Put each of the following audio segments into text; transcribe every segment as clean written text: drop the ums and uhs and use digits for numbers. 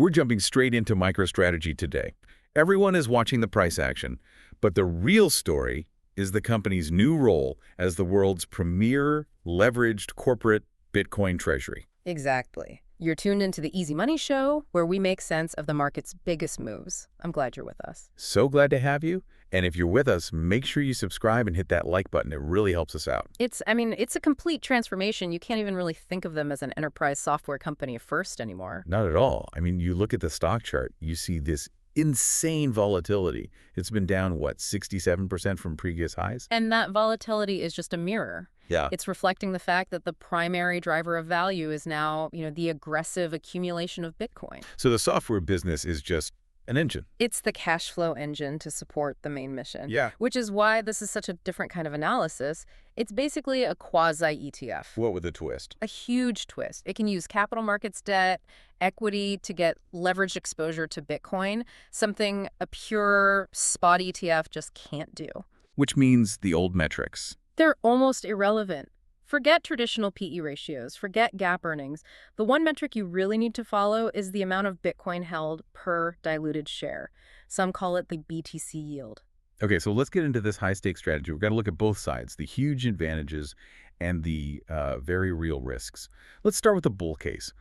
We're jumping straight into MicroStrategy today. Everyone is watching the price action, but the real story is the company's new role as the world's premier leveraged corporate Bitcoin treasury. Exactly. You're tuned into the Easy Money Show, where we make sense of the market's biggest moves. I'm glad you're with us. So glad to have you. And if you're with us, make sure you subscribe and hit that like button. It really helps us out. It's a complete transformation. You can't even really think of them as an enterprise software company first anymore. Not at all. You look at the stock chart, you see this insane volatility. It's been down, what, 67% from previous highs? And that volatility is just a mirror. Yeah. It's reflecting the fact that the primary driver of value is now, the aggressive accumulation of Bitcoin. So the software business is just an engine. It's the cash flow engine to support the main mission. Yeah. Which is why this is such a different kind of analysis. It's basically a quasi-ETF. What with a twist? A huge twist. It can use capital markets debt, equity to get leveraged exposure to Bitcoin, something a pure spot ETF just can't do. Which means the old metrics. They're almost irrelevant. Forget traditional PE ratios, forget GAAP earnings. The one metric you really need to follow is the amount of Bitcoin held per diluted share. Some call it the BTC yield. Okay, so let's get into this high-stakes strategy. We've got to look at both sides, the huge advantages and the very real risks. Let's start with the bull case.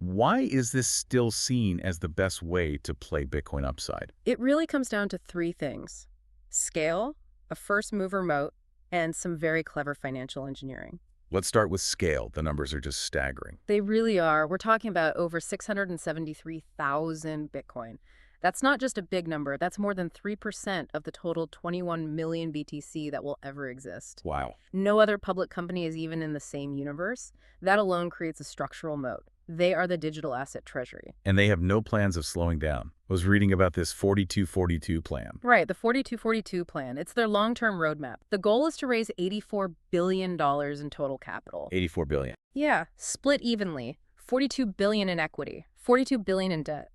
Why is this still seen as the best way to play Bitcoin upside? It really comes down to three things: scale, a first-mover moat, and some very clever financial engineering. Let's start with scale. The numbers are just staggering. They really are. We're talking about over 673,000 Bitcoin. That's not just a big number. That's more than 3% of the total 21 million BTC that will ever exist. Wow. No other public company is even in the same universe. That alone creates a structural moat. They are the digital asset treasury. And they have no plans of slowing down. I was reading about this 4242 plan. Right, the 4242 plan. It's their long-term roadmap. The goal is to raise $84 billion in total capital. 84 billion. Yeah, split evenly. 42 billion in equity, 42 billion in debt.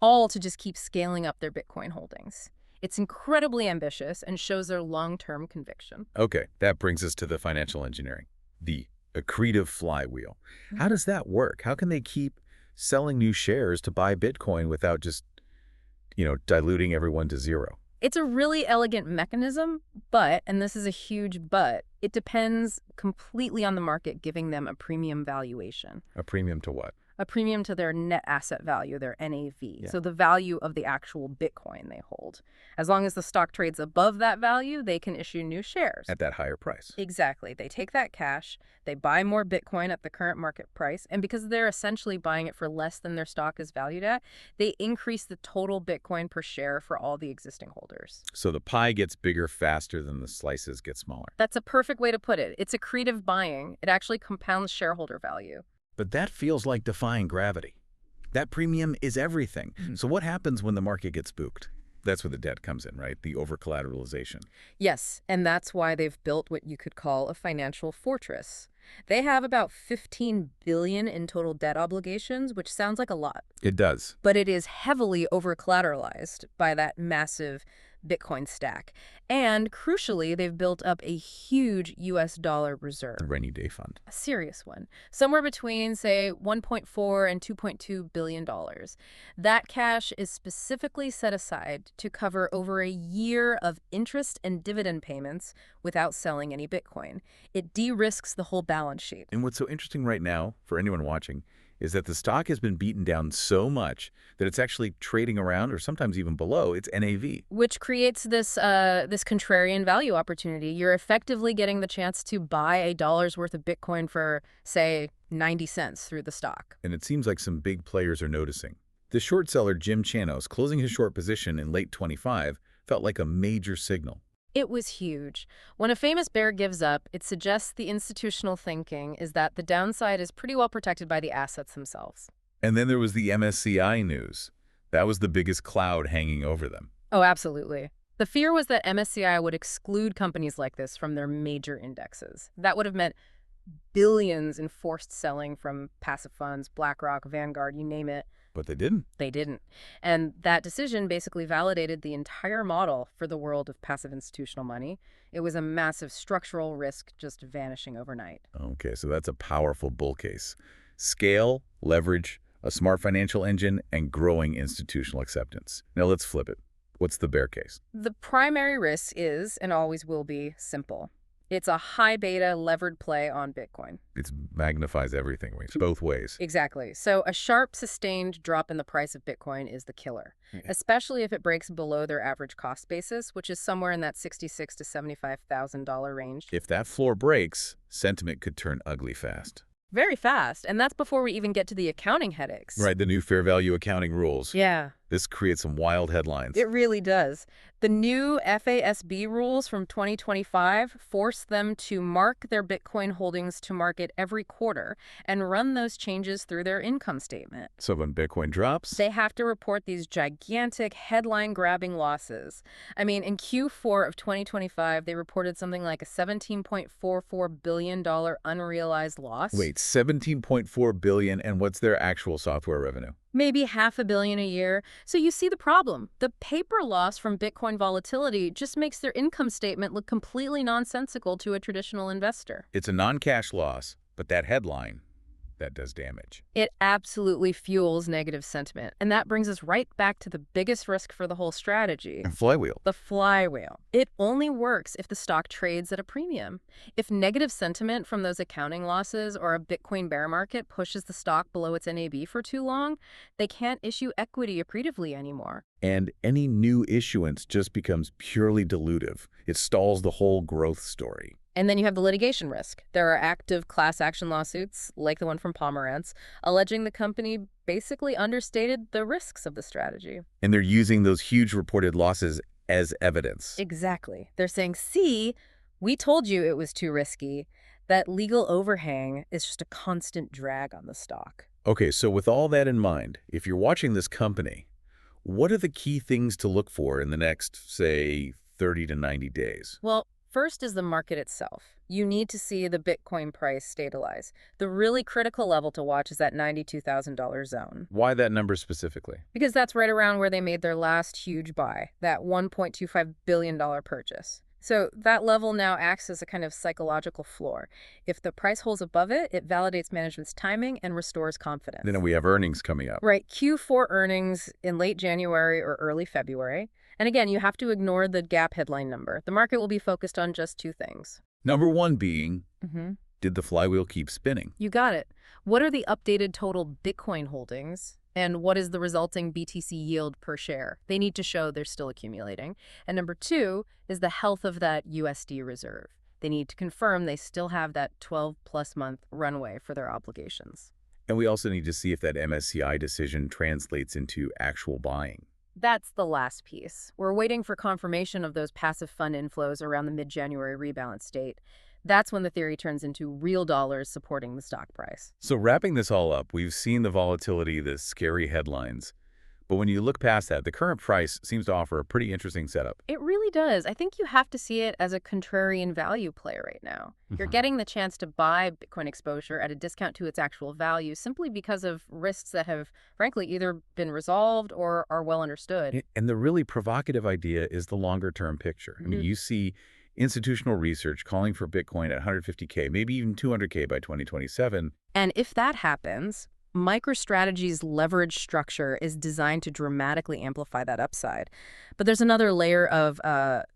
All to just keep scaling up their Bitcoin holdings. It's incredibly ambitious and shows their long-term conviction. Okay, that brings us to the financial engineering. The accretive flywheel. How does that work? How can they keep selling new shares to buy Bitcoin without just, diluting everyone to zero? It's a really elegant mechanism, but, and this is a huge but, it depends completely on the market giving them a premium valuation. A premium to what? A premium to their net asset value, their NAV. Yeah. So the value of the actual Bitcoin they hold. As long as the stock trades above that value, they can issue new shares. At that higher price. Exactly. They take that cash, they buy more Bitcoin at the current market price, and because they're essentially buying it for less than their stock is valued at, they increase the total Bitcoin per share for all the existing holders. So the pie gets bigger faster than the slices get smaller. That's a perfect way to put it. It's accretive buying. It actually compounds shareholder value. But that feels like defying gravity. That premium is everything. So what happens when the market gets spooked? That's where the debt comes in, right? The over-collateralization. Yes, and that's why they've built what you could call a financial fortress. They have about $15 billion in total debt obligations, which sounds like a lot. It does. But it is heavily over-collateralized by that massive Bitcoin stack. And crucially, they've built up a huge US dollar reserve. The rainy day fund. A serious one. Somewhere between, say, 1.4 and $2.2 billion. That cash is specifically set aside to cover over a year of interest and dividend payments without selling any Bitcoin. It de-risks the whole balance sheet. And what's so interesting right now, for anyone watching, is that the stock has been beaten down so much that it's actually trading around or sometimes even below its NAV. Which creates this contrarian value opportunity. You're effectively getting the chance to buy a dollar's worth of Bitcoin for, say, 90 cents through the stock. And it seems like some big players are noticing. The short seller Jim Chanos closing his short position in late 25 felt like a major signal. It was huge. When a famous bear gives up, it suggests the institutional thinking is that the downside is pretty well protected by the assets themselves. And then there was the MSCI news. That was the biggest cloud hanging over them. Oh, absolutely. The fear was that MSCI would exclude companies like this from their major indexes. That would have meant billions in forced selling from passive funds, BlackRock, Vanguard, you name it. But they didn't. They didn't. And that decision basically validated the entire model for the world of passive institutional money. It was a massive structural risk just vanishing overnight. Okay, so that's a powerful bull case. Scale, leverage, a smart financial engine, and growing institutional acceptance. Now let's flip it. What's the bear case? The primary risk is, and always will be, simple. It's a high beta levered play on Bitcoin. It magnifies everything. It's both ways. Exactly. So a sharp, sustained drop in the price of Bitcoin is the killer, Yeah. especially if it breaks below their average cost basis, which is somewhere in that $66,000 to $75,000 range. If that floor breaks, sentiment could turn ugly fast. Very fast, and that's before we even get to the accounting headaches. Right, the new fair value accounting rules. Yeah. This creates some wild headlines. It really does. The new FASB rules from 2025 force them to mark their Bitcoin holdings to market every quarter and run those changes through their income statement. So when Bitcoin drops, They have to report these gigantic headline-grabbing losses. I mean, in Q4 of 2025, they reported something like a $17.44 billion unrealized loss. wait, 17.4 billion, and what's their actual software revenue? Maybe $500 million a year. So you see the problem. The paper loss from Bitcoin volatility just makes their income statement look completely nonsensical to a traditional investor. It's a non-cash loss, but that headline, that does damage. It absolutely fuels negative sentiment. And that brings us right back to the biggest risk for the whole strategy. And flywheel. The flywheel. It only works if the stock trades at a premium. If negative sentiment from those accounting losses or a Bitcoin bear market pushes the stock below its NAV for too long, they can't issue equity accretively anymore. And any new issuance just becomes purely dilutive. It stalls the whole growth story. And then you have the litigation risk. There are active class action lawsuits, like the one from Pomerantz, alleging the company basically understated the risks of the strategy. And they're using those huge reported losses as evidence. Exactly. They're saying, see, we told you it was too risky. That legal overhang is just a constant drag on the stock. Okay, so with all that in mind, if you're watching this company, what are the key things to look for in the next, say, 30 to 90 days? Well, first is the market itself. You need to see the Bitcoin price stabilize. The really critical level to watch is that $92,000 zone, Why that number specifically? because that's right around where they made their last huge buy, that $1.25 billion purchase. So that level now acts as a kind of psychological floor. If the price holds above it, it validates management's timing and restores confidence. Then we have earnings coming up. Right, Q4 earnings in late January or early February. And again, you have to ignore the gap headline number. The market will be focused on just two things. Number one being, did the flywheel keep spinning? You got it. What are the updated total Bitcoin holdings? And what is the resulting BTC yield per share? They need to show they're still accumulating. And number two is the health of that USD reserve. They need to confirm they still have that 12-plus month runway for their obligations. And we also need to see if that MSCI decision translates into actual buying. That's the last piece. We're waiting for confirmation of those passive fund inflows around the mid-January rebalance date. That's when the theory turns into real dollars supporting the stock price. So wrapping this all up, we've seen the volatility, the scary headlines. But when you look past that, the current price seems to offer a pretty interesting setup. It really does. I think you have to see it as a contrarian value play right now. You're getting the chance to buy Bitcoin exposure at a discount to its actual value simply because of risks that have, frankly, either been resolved or are well understood. And the really provocative idea is the longer-term picture. I mean, you see institutional research calling for Bitcoin at 150K, maybe even 200K by 2027. And if that happens, MicroStrategy's leverage structure is designed to dramatically amplify that upside. But there's another layer of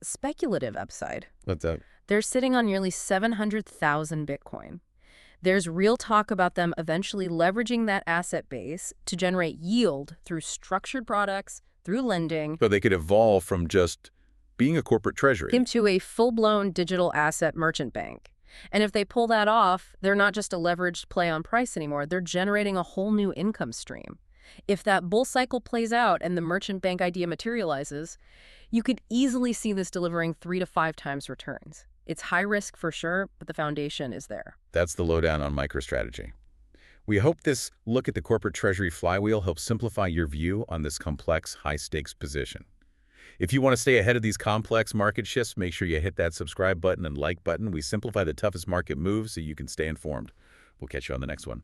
speculative upside. What's up? They're sitting on nearly 700,000 Bitcoin. There's real talk about them eventually leveraging that asset base to generate yield through structured products, through lending, So they could evolve from just being a corporate treasury. into a full-blown digital asset merchant bank. And if they pull that off, they're not just a leveraged play on price anymore. They're generating a whole new income stream. If that bull cycle plays out and the merchant bank idea materializes, you could easily see this delivering 3 to 5 times returns. It's high risk for sure, but the foundation is there. That's the lowdown on MicroStrategy. We hope this look at the corporate treasury flywheel helps simplify your view on this complex, high-stakes position. If you want to stay ahead of these complex market shifts, make sure you hit that subscribe button and like button. We simplify the toughest market moves so you can stay informed. We'll catch you on the next one.